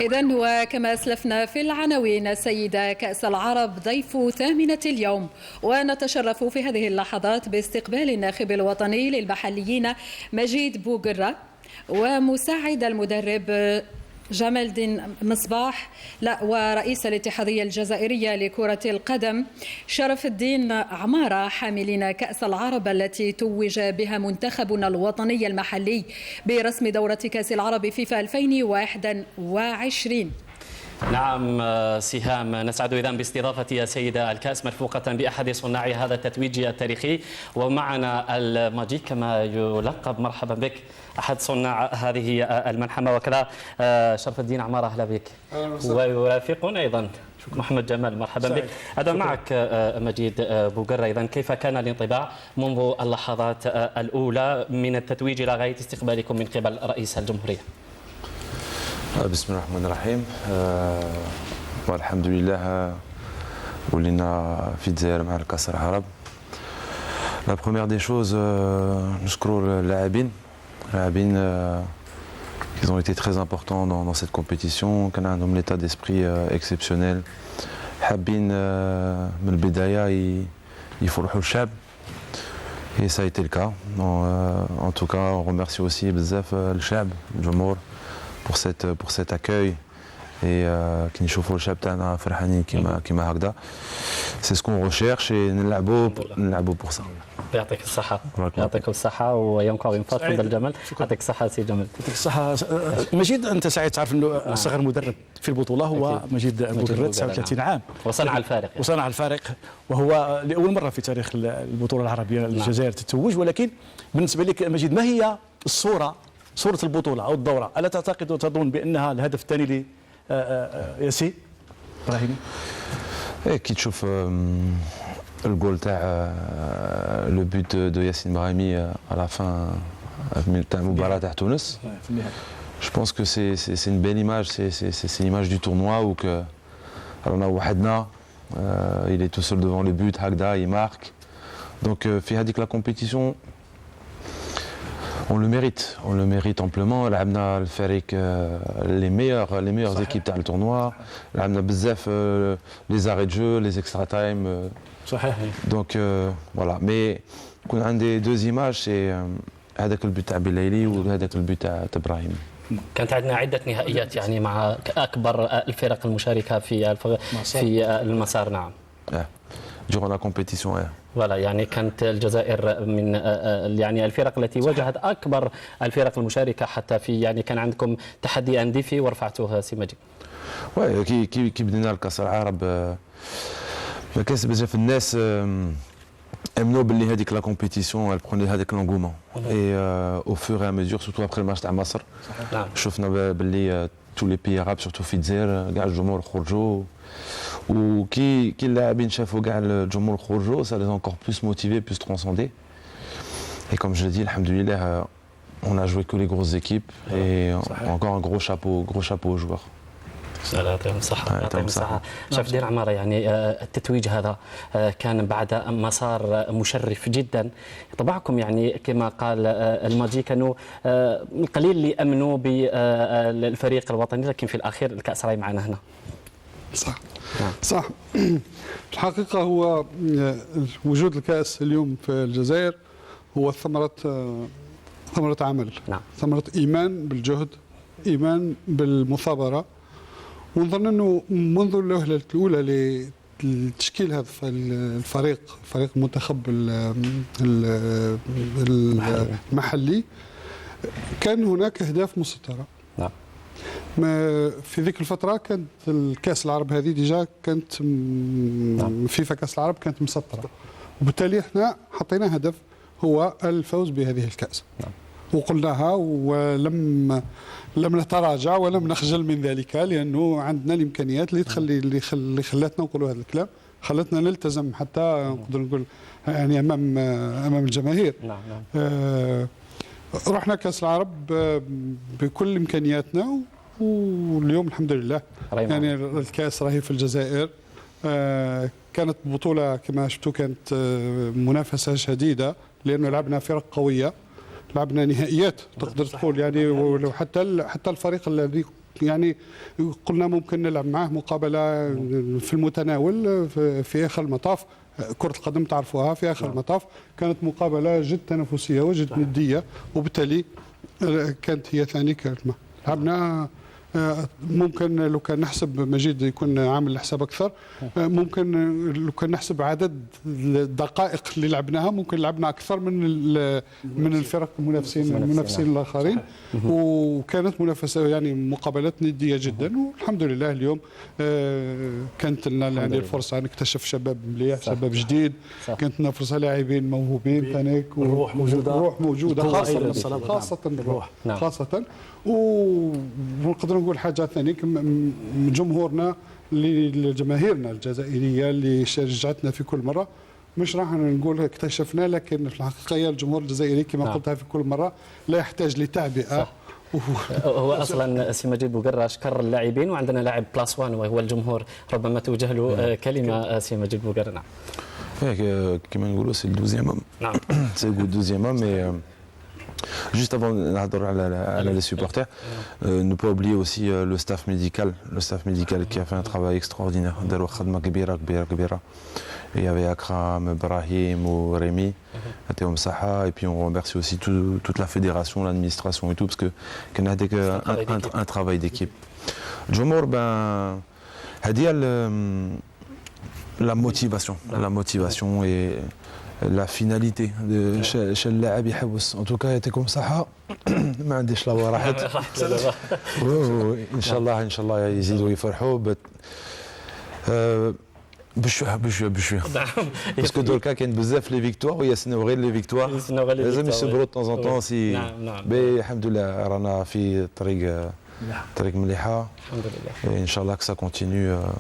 إذن وكما أسلفنا في العناوين، السيدة كأس العرب ضيف ثامنة اليوم، ونتشرف في هذه اللحظات باستقبال الناخب الوطني للمحليين مجيد بوقرة ومساعد المدرب جمال الدين مصباح ورئيس الاتحادية الجزائرية لكرة القدم شرف الدين عمارة، حاملين كأس العرب التي توج بها منتخبنا الوطني المحلي برسم دورة كأس العرب فيفا 2021. نعم سهام، نسعد إذن باستضافة السيدة الكأس مرفوقة بأحد صناع هذا التتويج التاريخي، ومعنا الماجيك كما يلقب. مرحبا بك، أحد صناع هذه الملحمة، وكذا شرف الدين عمارة، أهلا بك. ويرافقنا أيضا محمد جمال، مرحبا بك. أبدأ معك مجيد بوقرة، إذن كيف كان الانطباع منذ اللحظات الأولى من التتويج إلى غاية استقبالكم من قبل رئيس الجمهورية؟ بسم الله الرحمن الرحيم. والحمد لله ولينا في الجزائر مع الكأس العرب. La première des choses, نشكروا اللاعبين ils ont été très importants dans cette compétition. كان عندهم l'état d'esprit exceptionnel. حابين من البداية يفرحوا الشعب. Et ça a été le cas. En tout cas, on remercie aussi بزاف الشعب الجمهور pour cet accueil et كي نشوفوا الشعب تاعنا فرحانين كيما هكذا. C'est ce qu'on recherche et نلعبوا pour ça. يعطيك الصحة. يعطيكم الصحة ويومكم عظيم. تفضل جمال. يعطيك الصحة سي جمال. يعطيك الصحة. مجيد، أنت سعيد تعرف أنه أصغر مدرب في البطولة هو مجيد بوقرة، 39 عام، وصنع الفارق يعني. وصنع الفارق، وهو لأول مرة في تاريخ البطولة العربية الجزائر تتوج. ولكن بالنسبة لك مجيد، ما هي صورة البطولة أو الدورة؟ ألا تعتقد وتظن بأنها الهدف الثاني لياسين إبراهيمي؟ كي تشوف الجول تاع لو بوت دو ياسين إبراهيمي على فان تاع المباراة تاع تونس. Je pense que c'est une belle image, c'est une image du tournoi où que رانا وحدنا il est tout seul devant le but هكذا il marque. Donc في هذيك la compétition on le mérite amplement. لعبنا الفريق les meilleures équipes تاع التورنوا، لعبنا بزاف les arrêts de jeu, les extra time. صحيح. Donc voilà, mais كون عندي deux images c'est هذاك البوت تاع بليلي وهذاك البوت تاع إبراهيم. كانت عندنا عدة نهائيات يعني مع أكبر الفرق المشاركة في المسار. نعم. durant la compétition. ولا يعني كانت الجزائر من يعني الفرق التي واجهت أكبر الفرق المشاركة، حتى في يعني كان عندكم تحدي أنديفي ورفعتوها سي مجيد. كي بدينا الكأس العرب ما كانش بزاف الناس امنوا باللي هذيك لا كومبيتيسيون بروني هذاك لونغومون اي او فور اي ميزور سورتو ابخي الماتش تاع مصر. شفنا باللي تو لي بي عرب سورتو في الجزائر كاع الجمهور خرجوا، وكي اللاعبين شافوا كاع الجمهور خرجوا ça les a encore plus motivés, plus transcendés. Et comme je l'ai dit, alhamdoulilah, on a joué que les grosses équipes et encore un gros chapeau aux joueurs. يعطيهم الصحة. يعطيهم الصحة. شرف الدين عمارة، يعني التتويج هذا كان بعد مسار مشرف جدا. طبعكم يعني كما قال الماجيك انه القليل اللي امنوا بالفريق الوطني، لكن في الاخير الكأس راهي معنا هنا. صح. صح. الحقيقة هو وجود الكأس اليوم في الجزائر هو ثمرة عمل. نعم. ثمرة إيمان بالجهد، إيمان بالمثابرة. ونظن انه منذ الوهله الاولى لتشكيل هذا الفريق المنتخب المحلي كان هناك اهداف مسطره. نعم. في ذيك الفتره كانت الكاس العرب هذه ديجا كانت فيفا كاس العرب كانت مسطره، وبالتالي احنا حطينا هدف هو الفوز بهذه الكاس. نعم. وقلناها ولم نتراجع ولم نخجل من ذلك، لانه عندنا الامكانيات اللي خلاتنا نقولوا هذا الكلام، خلتنا نلتزم حتى نقدر نقول يعني امام الجماهير. نعم. رحنا كاس العرب بكل امكانياتنا، واليوم الحمد لله يعني الكاس راهي في الجزائر. كانت بطوله كما شفتوا كانت منافسه شديده، لانه لعبنا فرق قويه، لعبنا نهائيات تقدر تقول يعني. ولو حتى الفريق الذي يعني قلنا ممكن نلعب معاه مقابله في المتناول في اخر المطاف. كرة القدم تعرفوها في اخر المطاف كانت مقابله جد تنافسيه وجد نديه، وبالتالي كانت هي ثاني كلمه. لعبنا ممكن لو كان نحسب مجيد يكون عامل الحساب اكثر، ممكن لو كان نحسب عدد الدقائق اللي لعبناها ممكن لعبنا اكثر من الفرق المنافسين الاخرين، وكانت منافسه يعني مقابلات نديه جدا. والحمد لله اليوم كانت لنا يعني الفرصه نكتشف شباب مليح، شباب جديد، كانت لنا فرصه لاعبين موهوبين ثانيك، الروح موجوده خاصه الروح خاصه. ونقدر نقول حاجه ثانيه جمهورنا لجماهيرنا الجزائريه اللي شجعتنا في كل مره. مش راح نقول اكتشفنا، لكن في الحقيقه الجمهور الجزائري كما قلتها في كل مره لا يحتاج لتعبئه. هو اصلا سي مجيد بوقره شكر اللاعبين، وعندنا لاعب بلاس وان وهو الجمهور، ربما توجه له كلمه سي مجيد بوقره. نعم كما نقولوا سي الدوزيام homme. نعم سي الدوزيام homme. Mais juste avant les supporters, ne pas oublier aussi le staff médical qui a fait un travail extraordinaire. Il y avait Akram, Brahim ou Rémi, et puis on remercie aussi toute la fédération, l'administration et tout, parce qu'on a un travail d'équipe. Djomour, la motivation et la finalité chez le لاعب يحوس. En tout cas était comme ça. ما عنديش لا راحت. ان شاء الله يزيدوا يفرحوا بشويه باسكو دركا كاين بزاف لي فيكتوار ويسناو غير لي فيكتوار، لازم يصبروا طون زون طون. سي الحمد لله رانا في طريق مليحه الحمد لله. ان شاء الله que ça continue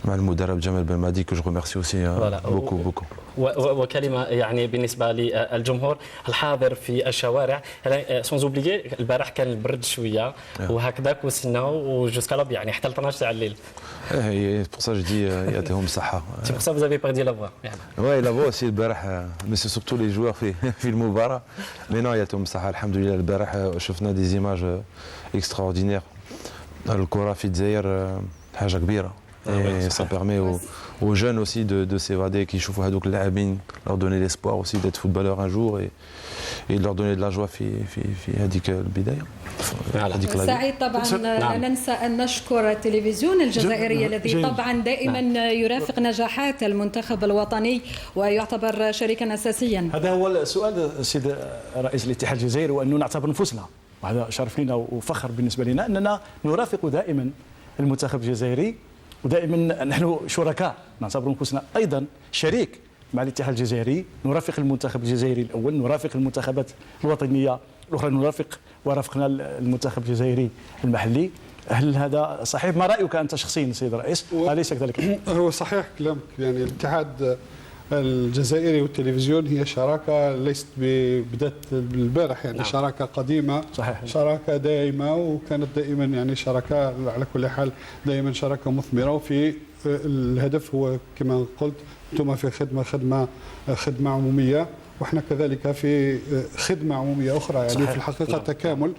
مع المدرب جمال بلمادي que je remercie aussi beaucoup. وكلمه يعني بالنسبه للجمهور الحاضر في الشوارع، سونز اوبليي البارح كان البرد شويه وهكذاك وسناو وجوسكا يعني حتى ل 12 تاع الليل. pour ça je dis يعطيهم الصحه. C'est pour ça vous avez perdu la voix. Ouais, la voix aussi البارح، mais c'est surtout les joueurs في المباراه. Mais non يعطيهم الصحه الحمد لله. البارح شفنا دي زيماج اكستراوردينير. الكره في الجزائر حاجه كبيره. Et ça permet aux jeunes aussi de s'évader, qui يشوفوا هذوك اللاعبين, leur donner l'espoir aussi d'être footballeur un jour et leur donner de la joie في هذيك البدايه. سعيد طبعا لا ننسى ان نشكر التلفزيون الجزائري الذي طبعا دائما يرافق نجاحات المنتخب الوطني ويعتبر شريكا اساسيا. هذا هو السؤال سيد رئيس الاتحاد الجزائري، وانه نعتبر نفوسنا، وهذا شرف لنا وفخر بالنسبه لنا اننا نرافق دائما المنتخب الجزائري، ودائما نحن شركاء، نعتبر انفسنا ايضا شريك مع الاتحاد الجزائري، نرافق المنتخب الجزائري الاول، نرافق المنتخبات الوطنيه الاخرى، ورافقنا المنتخب الجزائري المحلي. هل هذا صحيح؟ ما رايك انت شخصيا سيد الرئيس؟ اليس كذلك؟ هو صحيح كلامك، يعني الاتحاد الجزائري والتلفزيون هي شراكه ليست بدات البارح، يعني شراكه قديمه، صحيح. شراكه دائمه، وكانت دائما يعني شراكه على كل حال دائما شراكه مثمره. وفي الهدف هو كما قلت انتم في خدمه عموميه، واحنا كذلك في خدمه عموميه اخرى، يعني صحيح. في الحقيقه تكامل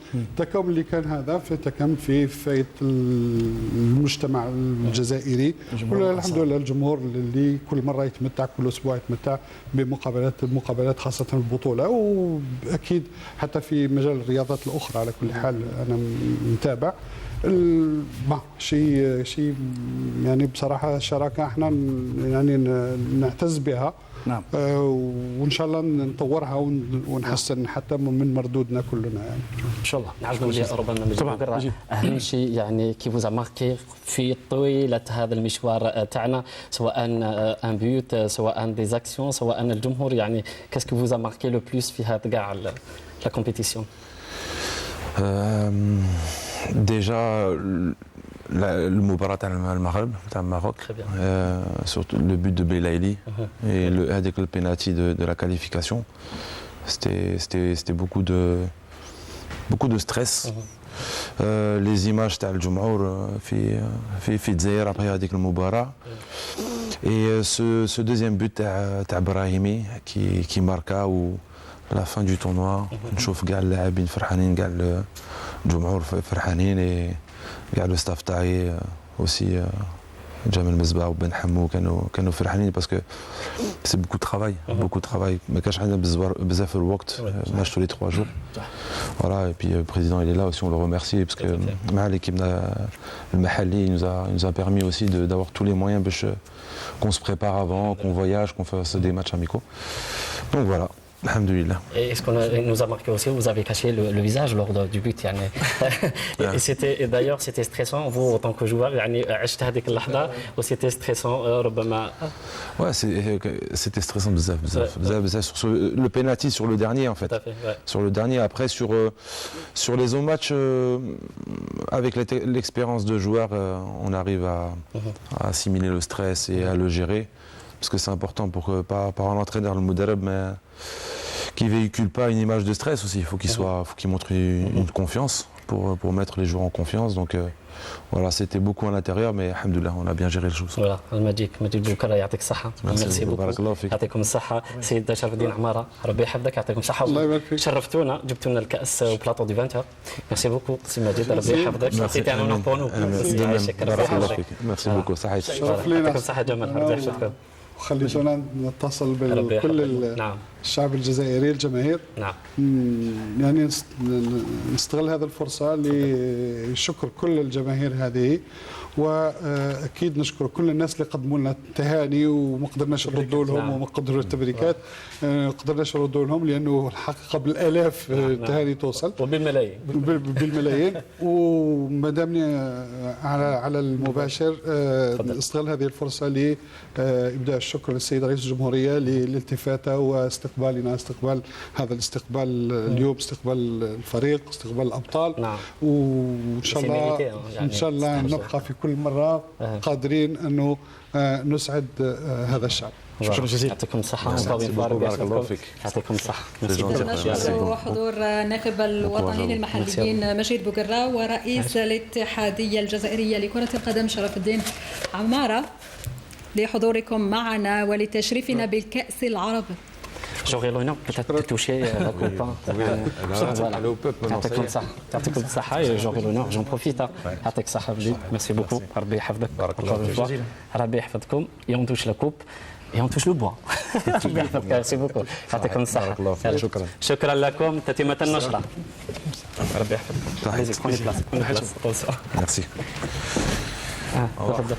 اللي كان هذا في تكامل في فايده المجتمع الجزائري، والحمد لله الجمهور اللي كل مره يتمتع، كل اسبوع يتمتع بمقابلات خاصه البطوله، واكيد حتى في مجال الرياضات الاخرى على كل حال انا متابع. شيء يعني بصراحه الشراكه احنا يعني نعتز بها. نعم. وان شاء الله نطورها ونحسن حتى من مردودنا كلنا يعني. ان شاء الله. نعرف ربما اهم شيء يعني كي فوز ماركي في طويله هذا المشوار تاعنا، سواء ان بيوت، سواء دي زاكسيون، سواء الجمهور، يعني كاسكو فوز ماركي لو بلوس في هذا كاع لا كومبيتيسيون؟ ديجا المباراة تاع المغرب تاع الماروك، surtout le but de Belaïli et avec le penalty de la qualification, c'était beaucoup de stress. Les images تاع الجمهور في الجزائر après هذيك المباراة، et ce deuxième but تاع براهيمي qui marqua ou la fin du tournoi. نشوف كاع اللاعبين فرحانين، كاع الجمهور فرحانين، كاع لو ستاف تاعي اوسي جمال مزبع وبن حمو كانوا فرحانين باسكو سي بوكو ترافاي ما كانش عندنا بزاف الوقت ماتش tous les 3 jours voilà et puis le président il est là aussi on le remercie parce que مع l'équipe المحلي il nous a permis aussi d'avoir tous les moyens باش qu'on se prépare avant qu'on voyage qu'on fasse des matchs amicaux donc voilà. Alhamdoulilah. Et ce qu'on nous a marqué aussi, vous avez caché le visage lors du but. Et d'ailleurs, c'était stressant, vous, en tant que joueur, عشت هذيك اللحظة و c'était stressant, ربما. Ouais, c'était stressant بزاف sur le penalty sur le dernier en fait. Tout à fait, ouais. Sur le dernier, après sur les autres matchs, avec l'expérience de joueur, on arrive à assimiler le stress et à le gérer. Parce que c'est important pour que, par un entraîneur, le Moudarab, mais qui véhicule pas une image de stress aussi. Il faut qu'il montre une confiance pour mettre les joueurs en confiance. Donc voilà, c'était beaucoup à l'intérieur, mais alhamdoulilah, on a bien géré les choses. Voilà, مجيد بوكرة يعطيك الصحة. Merci beaucoup. بارك الله فيك. يعطيكم الصحة. سيد شرف الدين عمارة، ربي يحفظك، يعطيكم الصحة. الله يبارك فيك. شرفتونا، جبتوا لنا الكأس وبلاطو دي 20. ميرسي بوكو سي مجيد، ربي يحفظك. سيتي ان اونور بور نو. بارك الله فيك. ميرسي بوكو صحيح. شرف لينا. يعطيكم الصحة جمال، ربي يحفظكم. وخليتونا نتصل بكل نعم. الشعب الجزائري الجماهير. نعم. يعني نستغل هذه الفرصة لشكر كل الجماهير هذه واكيد نشكر كل الناس اللي قدموا لنا التهاني وما قدرناش نردوا لهم وما قدروا التبريكات قدرناش نردوا لهم لانه الحقيقه بالالاف التهاني توصل بالملايين وما دامني على المباشر استغل هذه الفرصه لابداء الشكر للسيد رئيس الجمهوريه للالتفاته واستقبالنا استقبال هذا الاستقبال اليوم استقبال الفريق استقبال الابطال نعم. وان شاء الله ان شاء الله نبقى في كل مرة قادرين أنه نسعد هذا الشعب. شكرا جزيلا. يعطيكم الصحة. بارك الله فيك. يعطيكم الصحة. نشكر حضور الناخب الوطني للمحليين مجيد بوقرة ورئيس الاتحادية الجزائرية لكرة القدم شرف الدين عمارة لحضوركم معنا ولتشريفنا بالكأس العرب. J'aurais l'honneur peut-être de toucher la coupe. يعطيكم الصحة et j'aurai l'honneur, j'en profite. يعطيك الصحة بجد. Merci beaucoup. ربي يحفظك. ربي يحفظكم. Et on touche la coupe et on touche le bois. ربي يحفظك. Merci beaucoup. يعطيكم الصحة. شكرا. شكرا لكم. تتمة النشرة. ربي يحفظك. Merci. تفضل.